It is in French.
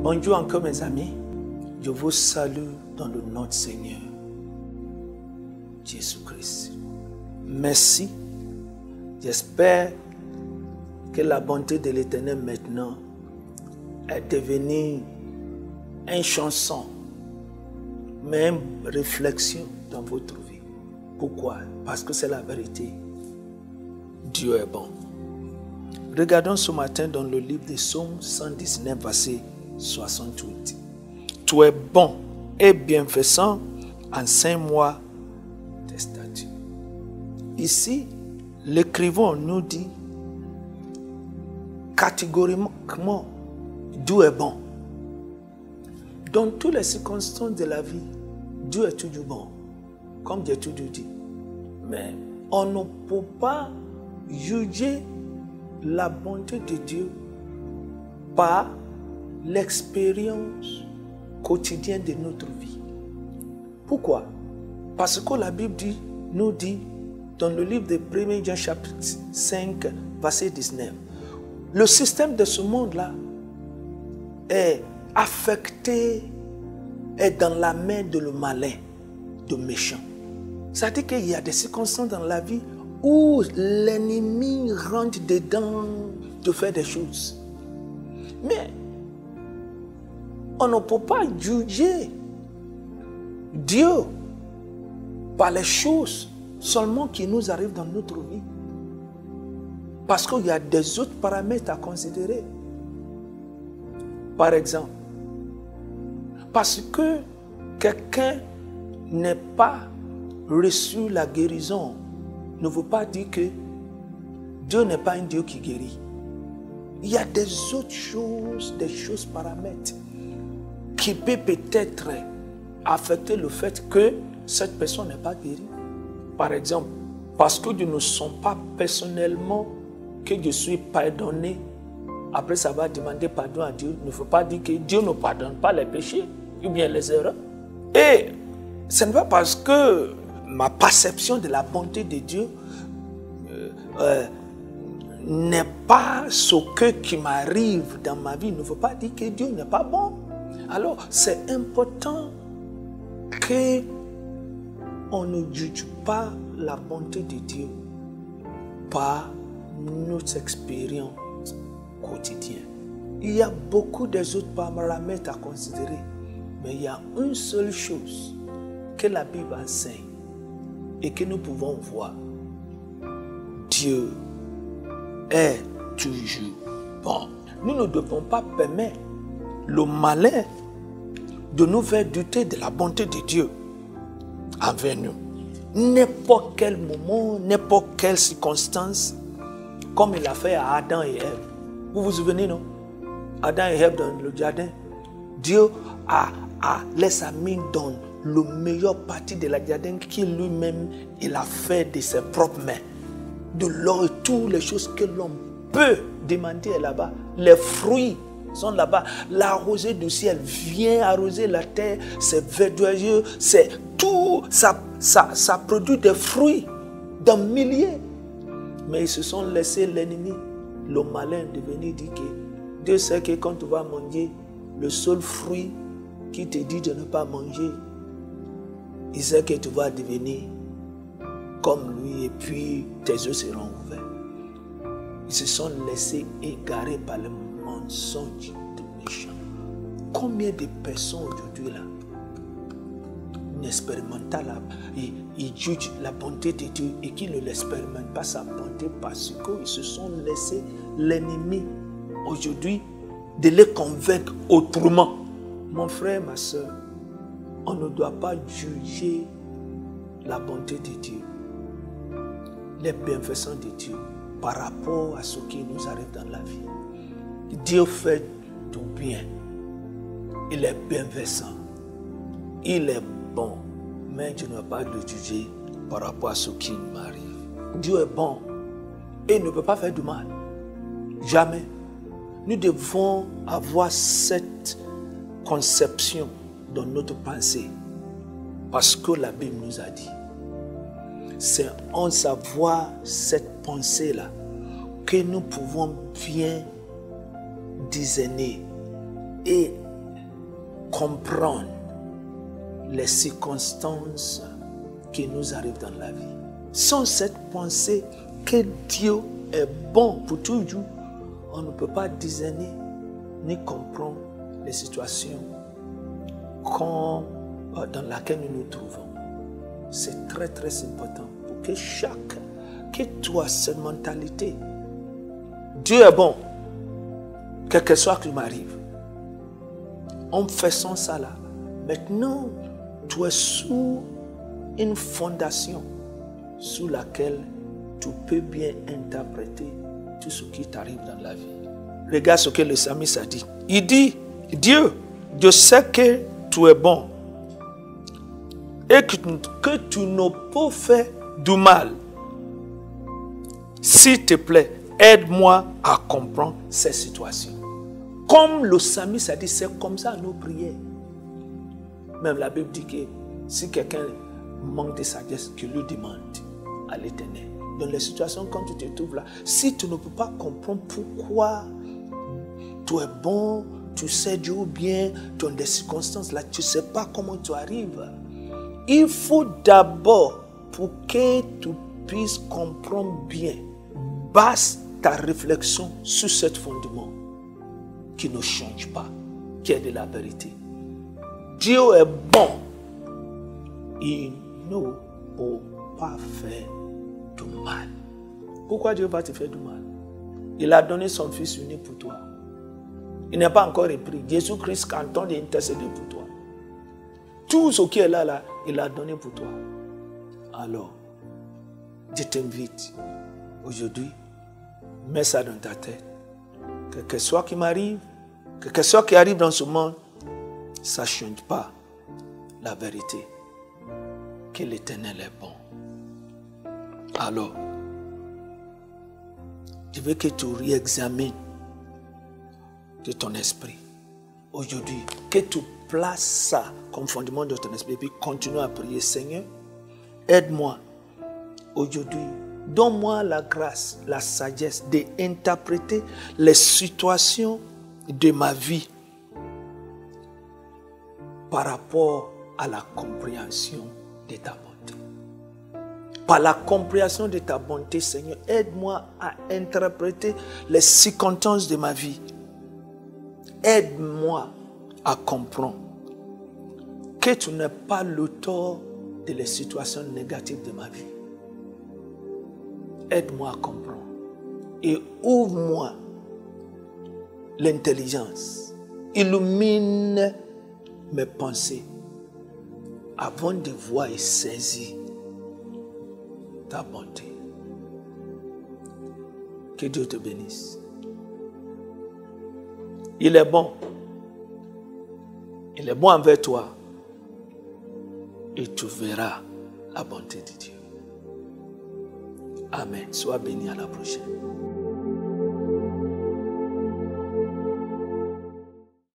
Bonjour encore mes amis, je vous salue dans le nom du Seigneur Jésus-Christ. Merci, j'espère que la bonté de l'Éternel maintenant est devenue une chanson, mais une réflexion dans votre vie. Pourquoi? Parce que c'est la vérité. Dieu est bon. Regardons ce matin dans le livre des Psaumes 119, verset 68. Tu es bon et bienfaisant, enseigne-moi tes statuts. Ici, l'écrivain nous dit catégoriquement, Dieu est bon. Dans toutes les circonstances de la vie, Dieu est toujours bon, comme j'ai toujours dit. Mais on ne peut pas juger la bonté de Dieu par l'expérience quotidienne de notre vie. Pourquoi? Parce que la Bible nous dit dans le livre de 1 Jean chapitre 5, verset 19, le système de ce monde-là est affecté, est dans la main de le malin, de méchant. C'est-à-dire qu'il y a des circonstances dans la vie où l'ennemi rentre dedans de faire des choses. Mais on ne peut pas juger Dieu par les choses seulement qui nous arrivent dans notre vie. Parce qu'il y a des autres paramètres à considérer. Par exemple, parce que quelqu'un n'est pas reçu la guérison, ne veut pas dire que Dieu n'est pas un Dieu qui guérit. Il y a des autres choses, des choses paramètres qui peuvent peut-être affecter le fait que cette personne n'est pas guérie. Par exemple, parce que je ne sens pas personnellement que je suis pardonné, après ça va demander pardon à Dieu. Il ne faut pas dire que Dieu ne pardonne pas les péchés ou bien les erreurs. Et ce n'est pas parce que ma perception de la bonté de Dieu n'est pas ce qui m'arrive dans ma vie. Il ne faut pas dire que Dieu n'est pas bon. Alors, c'est important qu'on ne juge pas la bonté de Dieu par notre expérience quotidienne. Il y a beaucoup des autres paramètres à considérer, mais il y a une seule chose que la Bible enseigne et que nous pouvons voir. Dieu est toujours bon. Nous ne devons pas permettre le malin de nous faire douter de la bonté de Dieu envers nous. N'importe quel moment, n'importe quelle circonstance, comme il a fait à Adam et Ève. Vous vous souvenez, non? Adam et Ève dans le jardin, Dieu les a mis dans le meilleur parti de la jardin qu'il lui-même il a fait de ses propres mains. De l'or et toutes les choses que l'homme peut demander est là-bas. Les fruits sont là-bas. La rosée du ciel vient arroser la terre. C'est verdoyeux. C'est tout. Ça produit des fruits dans milliers. Mais ils se sont laissés l'ennemi, le malin, de venir dire que Dieu sait que quand tu vas manger, le seul fruit qui te dit de ne pas manger, il sait que tu vas devenir comme lui et puis tes yeux seront ouverts. Ils se sont laissés égarer par le mensonge de méchants. Combien de personnes aujourd'hui là n'expérimentent pas ils jugent la bonté de Dieu et qui ne l'expérimentent pas sa bonté parce qu'ils se sont laissés l'ennemi aujourd'hui de les convaincre autrement. Mon frère, ma soeur, on ne doit pas juger la bonté de Dieu, les bienfaisants de Dieu par rapport à ce qui nous arrive dans la vie. Dieu fait du bien. Il est bienfaisant. Il est bon. Mais je ne vais pas le juger par rapport à ce qui m'arrive. Dieu est bon et il ne peut pas faire du mal. Jamais. Nous devons avoir cette conception dans notre pensée. Parce que la Bible nous a dit. C'est en savoir cette pensée-là que nous pouvons bien discerner et comprendre les circonstances qui nous arrivent dans la vie. Sans cette pensée que Dieu est bon pour toujours, on ne peut pas discerner ni comprendre les situations dans laquelle nous nous trouvons. C'est très très important pour que tu aies cette mentalité. Dieu est bon, quel que soit ce qui m'arrive. En faisant ça là, maintenant, tu es sous une fondation sous laquelle tu peux bien interpréter tout ce qui t'arrive dans la vie. Regarde ce que le psalmiste a dit. Il dit, Dieu, je sais que tu es bon et que tu ne peux faire du mal. S'il te plaît, aide-moi à comprendre ces situations. Comme le psalmiste a dit, c'est comme ça nos prières. Même la Bible dit que si quelqu'un manque de sagesse, qu'il lui demande à l'Éternel. Dans les situations quand tu te trouves là, si tu ne peux pas comprendre pourquoi tu es bon, tu sais Dieu bien, dans des circonstances là, tu ne sais pas comment tu arrives. Il faut d'abord, pour que tu puisses comprendre bien, base ta réflexion sur ce fondement qui ne change pas, qui est de la vérité. Dieu est bon. Il ne peut pas faire du mal. Pourquoi Dieu va te faire du mal? Il a donné son Fils unique pour toi. Il n'est pas encore repris. Jésus-Christ est en train d'intercéder pour toi. Tout ce qui est là, il a donné pour toi. Alors, je t'invite aujourd'hui, mets ça dans ta tête. Quel que soit qui m'arrive, quel que soit qui arrive dans ce monde, ça ne change pas la vérité. Que l'Éternel est bon. Alors, je veux que tu réexamines de ton esprit. Aujourd'hui, que tu places ça comme fondement de ton esprit et puis continue à prier. Seigneur, aide-moi aujourd'hui. Donne-moi la grâce, la sagesse d'interpréter les situations de ma vie par rapport à la compréhension de ta bonté. Par la compréhension de ta bonté, Seigneur, aide-moi à interpréter les circonstances de ma vie. Aide-moi à comprendre que tu n'es pas l'auteur de les situations négatives de ma vie. Aide-moi à comprendre et ouvre-moi l'intelligence. Illumine mes pensées avant de voir et saisir ta bonté. Que Dieu te bénisse. Il est bon. Il est bon envers toi. Et tu verras la bonté de Dieu. Amen. Sois béni, à la prochaine.